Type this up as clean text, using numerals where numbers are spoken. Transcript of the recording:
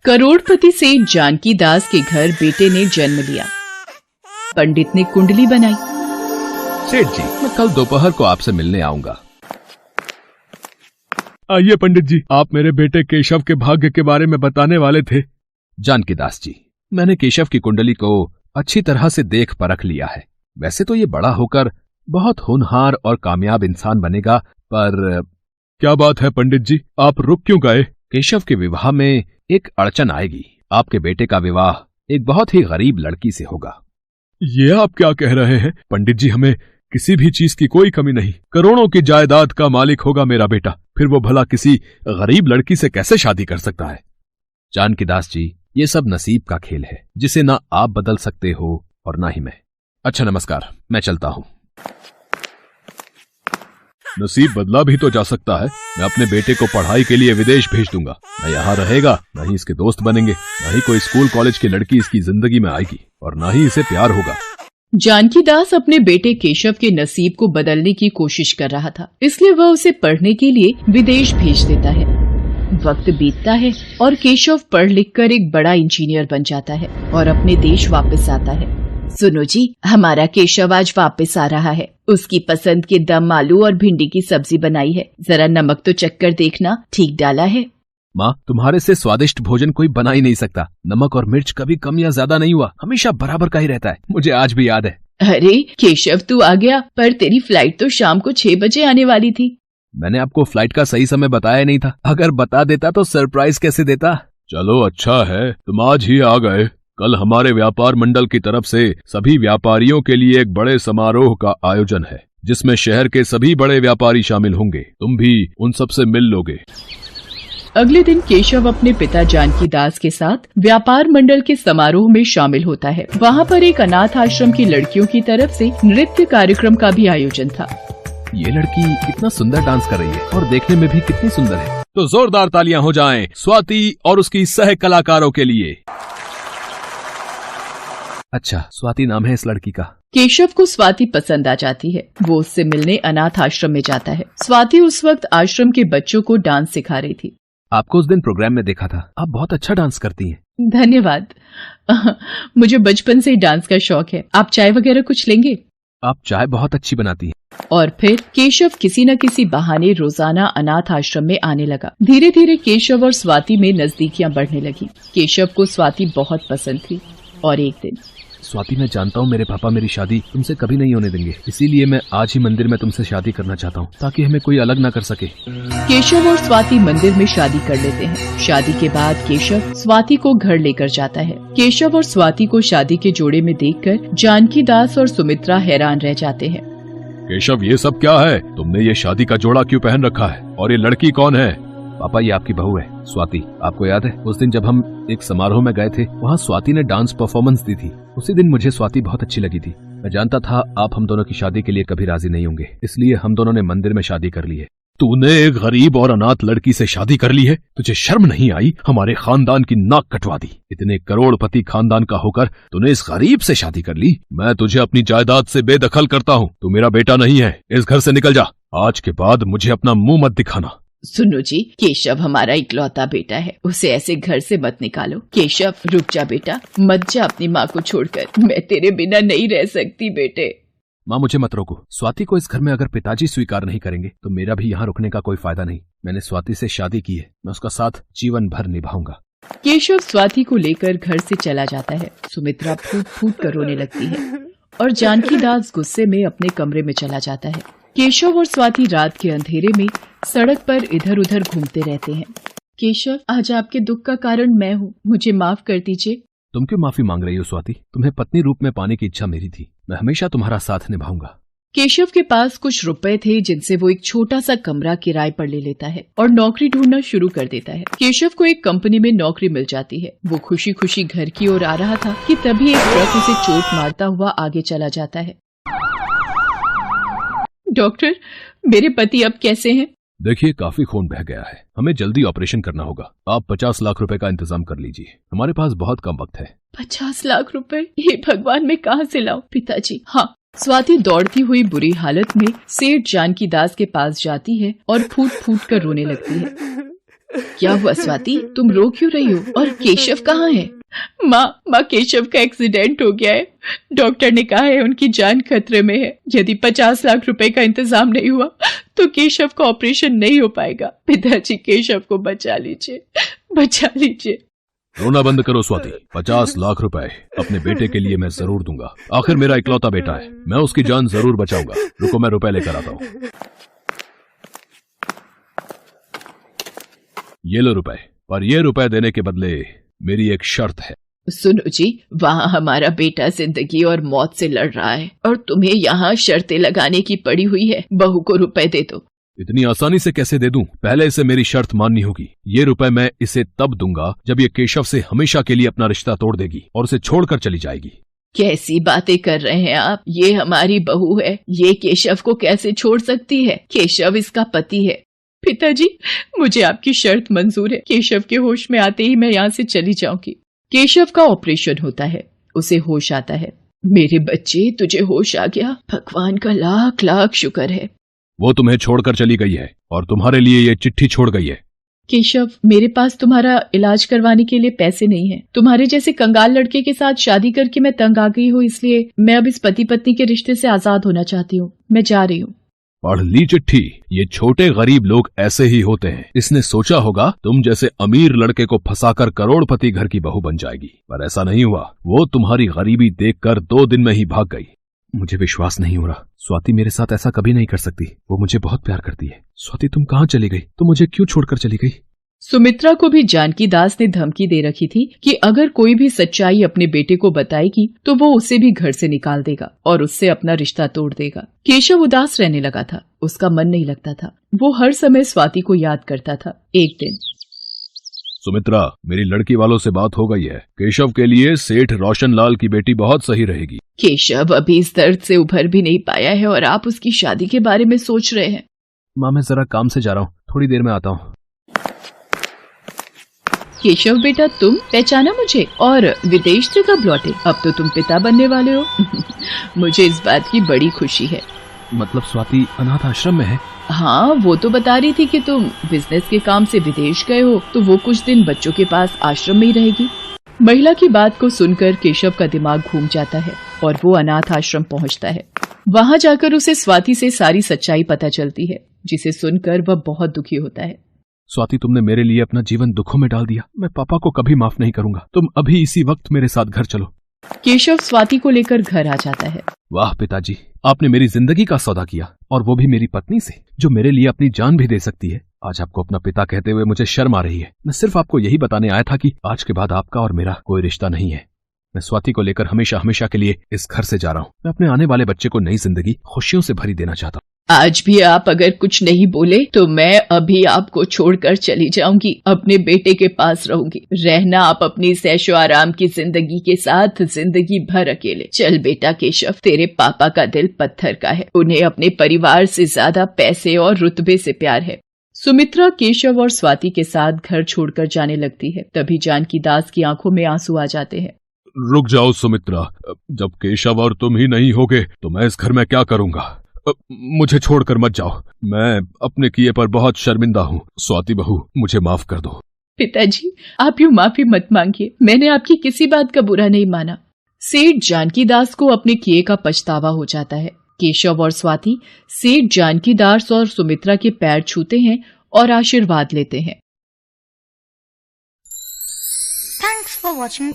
करोड़पति सेठ जानकी दास के घर बेटे ने जन्म लिया। पंडित ने कुंडली बनाई। सेठ जी, मैं कल दोपहर को आपसे मिलने आऊंगा। आइए पंडित जी, आप मेरे बेटे केशव के भाग्य के बारे में बताने वाले थे। जानकी दास जी, मैंने केशव की कुंडली को अच्छी तरह से देख परख लिया है। वैसे तो ये बड़ा होकर बहुत होनहार और कामयाब इंसान बनेगा, पर क्या बात है पंडित जी, आप रुक क्यों गए? केशव के विवाह में एक अड़चन आएगी। आपके बेटे का विवाह एक बहुत ही गरीब लड़की से होगा। ये आप क्या कह रहे हैं पंडित जी? हमें किसी भी चीज की कोई कमी नहीं। करोड़ों की जायदाद का मालिक होगा मेरा बेटा, फिर वो भला किसी गरीब लड़की से कैसे शादी कर सकता है? जानकी दास जी, ये सब नसीब का खेल है जिसे ना आप बदल सकते हो और ना ही मैं। अच्छा नमस्कार, मैं चलता हूं। नसीब बदला भी तो जा सकता है। मैं अपने बेटे को पढ़ाई के लिए विदेश भेज दूंगा। न यहाँ रहेगा, न ही इसके दोस्त बनेंगे, न ही कोई स्कूल कॉलेज की लड़की इसकी जिंदगी में आएगी, और न ही इसे प्यार होगा। जानकी दास अपने बेटे केशव के नसीब को बदलने की कोशिश कर रहा था, इसलिए वह उसे पढ़ने के लिए विदेश भेज देता है। वक्त बीतता है और केशव पढ़ लिख कर एक बड़ा इंजीनियर बन जाता है और अपने देश वापस आता है। सुनो जी, हमारा केशव आज वापस आ रहा है। उसकी पसंद के दम आलू और भिंडी की सब्जी बनाई है। जरा नमक तो चख कर देखना, ठीक डाला है? माँ, तुम्हारे से स्वादिष्ट भोजन कोई बना ही नहीं सकता। नमक और मिर्च कभी कम या ज्यादा नहीं हुआ, हमेशा बराबर का ही रहता है। मुझे आज भी याद है। अरे केशव, तू आ गया, पर तेरी फ्लाइट तो शाम को 6 बजे आने वाली थी। मैंने आपको फ्लाइट का सही समय बताया नहीं था। अगर बता देता तो सरप्राइज कैसे देता। चलो अच्छा है, तुम आज ही आ गए। कल हमारे व्यापार मंडल की तरफ से सभी व्यापारियों के लिए एक बड़े समारोह का आयोजन है, जिसमें शहर के सभी बड़े व्यापारी शामिल होंगे। तुम भी उन सब से मिल लोगे। अगले दिन केशव अपने पिता जानकी दास के साथ व्यापार मंडल के समारोह में शामिल होता है। वहाँ पर एक अनाथ आश्रम की लड़कियों की तरफ से नृत्य कार्यक्रम का भी आयोजन था। ये लड़की कितना सुंदर डांस कर रही है और देखने में भी कितनी सुंदर है। तो जोरदार तालियां हो जाएं स्वाति और उसकी सह कलाकारों के लिए। अच्छा, स्वाति नाम है इस लड़की का। केशव को स्वाति पसंद आ जाती है। वो उससे मिलने अनाथ आश्रम में जाता है। स्वाति उस वक्त आश्रम के बच्चों को डांस सिखा रही थी। आपको उस दिन प्रोग्राम में देखा था, आप बहुत अच्छा डांस करती हैं। धन्यवाद। मुझे बचपन से ही डांस का शौक है। आप चाय वगैरह कुछ लेंगे? आप चाय बहुत अच्छी बनाती हैं। और फिर केशव किसी न किसी बहाने रोजाना अनाथ आश्रम में आने लगा। धीरे धीरे केशव और स्वाति में नजदीकियां बढ़ने लगी। केशव को स्वाति बहुत पसंद थी और एक दिन, स्वाति, मैं जानता हूँ मेरे पापा मेरी शादी तुमसे कभी नहीं होने देंगे, इसीलिए मैं आज ही मंदिर में तुमसे शादी करना चाहता हूँ, ताकि हमें कोई अलग ना कर सके। केशव और स्वाति मंदिर में शादी कर लेते हैं। शादी के बाद केशव स्वाति को घर लेकर जाता है। केशव और स्वाति को शादी के जोड़े में देखकर जानकी दास और सुमित्रा हैरान रह जाते हैं। केशव, ये सब क्या है? तुमने ये शादी का जोड़ा क्यों पहन रखा है? और ये लड़की कौन है? पापा, ये आपकी बहू है स्वाति। आपको याद है उस दिन जब हम एक समारोह में गए थे, वहाँ स्वाति ने डांस परफॉर्मेंस दी थी। उसी दिन मुझे स्वाति बहुत अच्छी लगी थी। मैं जानता था आप हम दोनों की शादी के लिए कभी राजी नहीं होंगे, इसलिए हम दोनों ने मंदिर में शादी कर ली है। तूने एक गरीब और अनाथ लड़की से शादी कर ली है? तुझे शर्म नहीं आई? हमारे खानदान की नाक कटवा दी। इतने करोड़पति खानदान का होकर तूने इस गरीब से शादी कर ली। मैं तुझे अपनी जायदाद से बेदखल करता हूँ। तू मेरा बेटा नहीं है, इस घर से निकल जा। आज के बाद मुझे अपना मुंह मत दिखाना। सुनो जी, केशव हमारा इकलौता बेटा है, उसे ऐसे घर से मत निकालो। केशव, रुक जा बेटा, मत जा अपनी माँ को छोड़कर। मैं तेरे बिना नहीं रह सकती बेटे। माँ, मुझे मत रोको। स्वाति को इस घर में अगर पिताजी स्वीकार नहीं करेंगे तो मेरा भी यहाँ रुकने का कोई फायदा नहीं। मैंने स्वाति से शादी की है, मैं उसका साथ जीवन भर निभाऊंगा। केशव स्वाति को लेकर घर से चला जाता है। सुमित्रा फूट फूट कर रोने लगती है और जानकी दास गुस्से में अपने कमरे में चला जाता है। केशव और स्वाति रात के अंधेरे में सड़क पर इधर उधर घूमते रहते हैं। केशव, आज आपके दुख का कारण मैं हूँ, मुझे माफ कर दीजिए। तुम क्यों माफी मांग रही हो स्वाति? तुम्हें पत्नी रूप में पाने की इच्छा मेरी थी। मैं हमेशा तुम्हारा साथ निभाऊंगा। केशव के पास कुछ रुपए थे जिनसे वो एक छोटा सा कमरा किराए पर ले लेता है और नौकरी ढूंढना शुरू कर देता है। केशव को एक कंपनी में नौकरी मिल जाती है। वो खुशी खुशी घर की ओर आ रहा था कि तभी एक ट्रक उसे चोट मारता हुआ आगे चला जाता है। डॉक्टर, मेरे पति अब कैसे हैं? देखिए, काफी खून बह गया है, हमें जल्दी ऑपरेशन करना होगा। आप 50 लाख रुपए का इंतजाम कर लीजिए, हमारे पास बहुत कम वक्त है। 50 लाख रुपए? ये भगवान, मैं कहाँ से लाऊं? पिताजी। हाँ। स्वाति दौड़ती हुई बुरी हालत में सेठ जानकी दास के पास जाती है और फूट फूट कर रोने लगती है। क्या हुआ स्वाति, तुम रो क्यों रही हो? और केशव कहाँ है? माँ केशव का एक्सीडेंट हो गया है। डॉक्टर ने कहा है उनकी जान खतरे में है। यदि 50 लाख रुपए का इंतजाम नहीं हुआ तो केशव का ऑपरेशन नहीं हो पाएगा। पिताजी केशव को बचा लीजिए, बचा लीजिए। रोना बंद करो स्वाति। 50 लाख रुपए अपने बेटे के लिए मैं जरूर दूंगा। आखिर मेरा इकलौता बेटा है, मैं उसकी जान जरूर बचाऊंगा। रुको, मैं रुपए लेकर आता हूँ। ये लो रुपए, और ये रुपए देने के बदले मेरी एक शर्त है। सुनो जी, वहाँ हमारा बेटा जिंदगी और मौत से लड़ रहा है और तुम्हें यहाँ शर्तें लगाने की पड़ी हुई है। बहू को रुपए दे दो। इतनी आसानी से कैसे दे दूं? पहले इसे मेरी शर्त माननी होगी। ये रुपए मैं इसे तब दूंगा जब ये केशव से हमेशा के लिए अपना रिश्ता तोड़ देगी और उसे छोड़कर चली जाएगी। कैसी बातें कर रहे हैं आप? ये हमारी बहू है, ये केशव को कैसे छोड़ सकती है? केशव इसका पति है। पिताजी, मुझे आपकी शर्त मंजूर है। केशव के होश में आते ही मैं यहाँ से चली जाऊंगी। केशव का ऑपरेशन होता है, उसे होश आता है। मेरे बच्चे, तुझे होश आ गया, भगवान का लाख लाख शुक्र है। वो तुम्हें छोड़कर चली गई है और तुम्हारे लिए ये चिट्ठी छोड़ गई है। केशव, मेरे पास तुम्हारा इलाज करवाने के लिए पैसे नहीं है। तुम्हारे जैसे कंगाल लड़के के साथ शादी करके मैं तंग आ गई हूँ, इसलिए मैं अब इस पति पत्नी के रिश्ते से आजाद होना चाहती हूँ। मैं जा रही हूँ। पढ़ ली चिट्ठी। ये छोटे गरीब लोग ऐसे ही होते हैं। इसने सोचा होगा तुम जैसे अमीर लड़के को फंसाकर करोड़पति घर की बहू बन जाएगी, पर ऐसा नहीं हुआ। वो तुम्हारी गरीबी देखकर 2 दिन में ही भाग गई। मुझे विश्वास नहीं हो रहा। स्वाति मेरे साथ ऐसा कभी नहीं कर सकती। वो मुझे बहुत प्यार करती है। स्वाति, तुम कहाँ चली गई? तुम मुझे क्यों छोड़कर चली गई? सुमित्रा को भी जानकी दास ने धमकी दे रखी थी कि अगर कोई भी सच्चाई अपने बेटे को बताएगी तो वो उसे भी घर से निकाल देगा और उससे अपना रिश्ता तोड़ देगा। केशव उदास रहने लगा था, उसका मन नहीं लगता था। वो हर समय स्वाति को याद करता था। एक दिन, सुमित्रा, मेरी लड़की वालों से बात हो गई है। केशव के लिए सेठ रोशन लाल की बेटी बहुत सही रहेगी। केशव अभी इस दर्द से उभर भी नहीं पाया है और आप उसकी शादी के बारे में सोच रहे हैं। माँ, मैं जरा काम से जा रहा हूँ, थोड़ी देर में आता हूँ। केशव बेटा, तुम पहचाना मुझे? और विदेश से कब लौटे? अब तो तुम पिता बनने वाले हो। मुझे इस बात की बड़ी खुशी है। मतलब स्वाति अनाथ आश्रम में है? हाँ, वो तो बता रही थी कि तुम बिजनेस के काम से विदेश गए हो, तो वो कुछ दिन बच्चों के पास आश्रम में ही रहेगी। महिला की बात को सुनकर केशव का दिमाग घूम जाता है और वो अनाथ आश्रम पहुँचता है। वहाँ जाकर उसे स्वाति से सारी सच्चाई पता चलती है, जिसे सुनकर वह बहुत दुखी होता है। स्वाति, तुमने मेरे लिए अपना जीवन दुखों में डाल दिया। मैं पापा को कभी माफ नहीं करूंगा। तुम अभी इसी वक्त मेरे साथ घर चलो। केशव स्वाति को लेकर घर आ जाता है। वाह पिताजी, आपने मेरी जिंदगी का सौदा किया, और वो भी मेरी पत्नी से, जो मेरे लिए अपनी जान भी दे सकती है। आज आपको अपना पिता कहते हुए मुझे शर्म आ रही है। मैं सिर्फ आपको यही बताने आया था कि आज के बाद आपका और मेरा कोई रिश्ता नहीं है। मैं स्वाति को लेकर हमेशा हमेशा के लिए इस घर से जा रहा हूँ। मैं अपने आने वाले बच्चे को नई जिंदगी खुशियों से भरी देना चाहता हूँ। आज भी आप अगर कुछ नहीं बोले तो मैं अभी आपको छोड़कर चली जाऊंगी, अपने बेटे के पास रहूंगी। रहना आप अपनी ऐशो आराम की जिंदगी के साथ जिंदगी भर अकेले। चल बेटा केशव, तेरे पापा का दिल पत्थर का है, उन्हें अपने परिवार से ज्यादा पैसे और रुतबे से प्यार है। सुमित्रा केशव और स्वाति के साथ घर छोड़कर जाने लगती है। तभी जानकी दास की आंखों में आंसू आ जाते हैं। रुक जाओ सुमित्रा, जब केशव और तुम ही नहीं होगे तो मैं इस घर में क्या करूंगा? मुझे छोड़कर मत जाओ। मैं अपने किए पर बहुत शर्मिंदा हूँ। स्वाति बहू, मुझे माफ कर दो। पिताजी, आप यूं माफी मत मांगिए। मैंने आपकी किसी बात का बुरा नहीं माना। सेठ जानकी दास को अपने किए का पछतावा हो जाता है। केशव और स्वाति सेठ जानकी दास और सुमित्रा के पैर छूते हैं और आशीर्वाद लेते हैं। Thanks for watching.